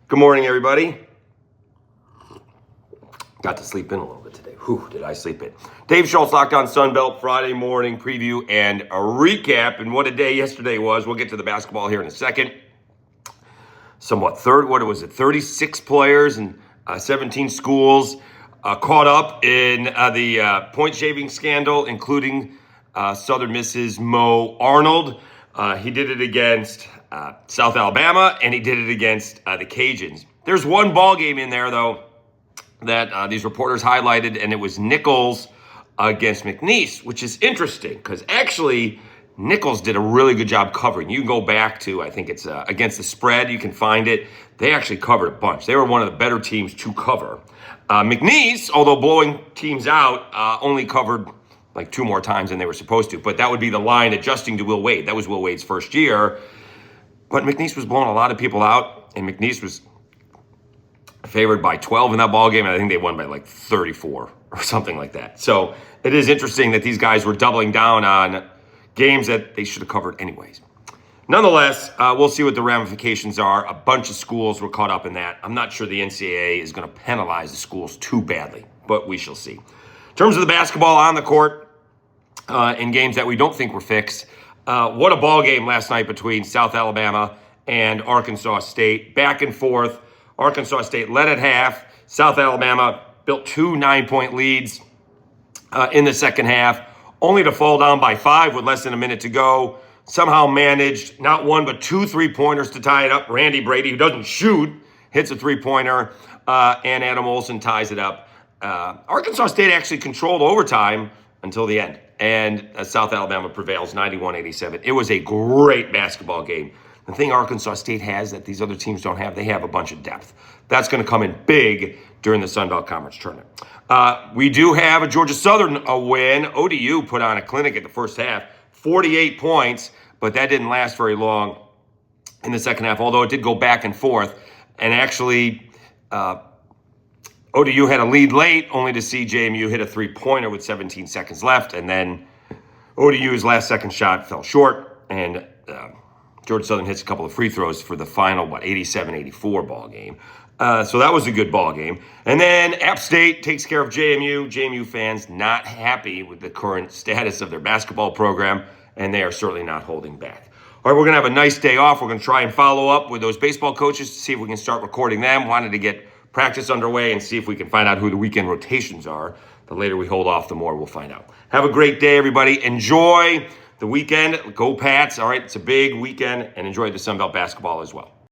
Good morning, everybody. Got to sleep in a little bit today. Whew, did I sleep in. Dave Schultz, Locked On Sunbelt, Friday morning preview and a recap. And what a day yesterday was. We'll get to the basketball here in a second. Somewhat 36 players and 17 schools caught up in the point shaving scandal, including Southern Miss's Mo Arnold. He did it against South Alabama, and he did it against the Cajuns. There's one ball game in there, though, that these reporters highlighted, and it was Nichols against McNeese, which is interesting because actually Nichols did a really good job covering. You can go back to, I think it's against the spread. You can find it. They actually covered a bunch. They were one of the better teams to cover. McNeese, although blowing teams out, only covered like two more times than they were supposed to. But that would be the line adjusting to Will Wade. That was Will Wade's first year. But McNeese was blowing a lot of people out, and McNeese was favored by 12 in that ball game, and I think they won by like 34 or something like that. So it is interesting that these guys were doubling down on games that they should have covered anyways. Nonetheless, we'll see what the ramifications are. A bunch of schools were caught up in that. I'm not sure the NCAA is going to penalize the schools too badly, but we shall see. In terms of the basketball on the court, in games that we don't think were fixed, what a ball game last night between South Alabama and Arkansas State. Back and forth. Arkansas State led at half. South Alabama built two 9-point leads in the second half, only to fall down by 5 with less than a minute to go. Somehow managed not one but 2 3-pointers to tie it up. Randy Brady, who doesn't shoot, hits a 3-pointer, and Adam Olson ties it up. Arkansas State actually controlled overtime until the end, and South Alabama prevails 91-87. It was a great basketball game. The thing Arkansas State has that these other teams don't have, they have a bunch of depth. That's going to come in big during the Sun Belt Conference tournament. We do have a Georgia Southern win. ODU put on a clinic at the first half, 48 points, but that didn't last very long in the second half, although it did go back and forth. And actually, ODU had a lead late, only to see JMU hit a 3-pointer with 17 seconds left, and then ODU's last second shot fell short, and Georgia Southern hits a couple of free throws for the final, 87-84 ball game. So that was a good ball game. And then App State takes care of JMU. JMU fans not happy with the current status of their basketball program, and they are certainly not holding back. All right, we're going to have a nice day off. We're going to try and follow up with those baseball coaches to see if we can start recording them. Wanted to get practice underway and see if we can find out who the weekend rotations are. The later we hold off, the more we'll find out. Have a great day, everybody. Enjoy the weekend. Go Pats. All right, it's a big weekend, and enjoy the Sun Belt basketball as well.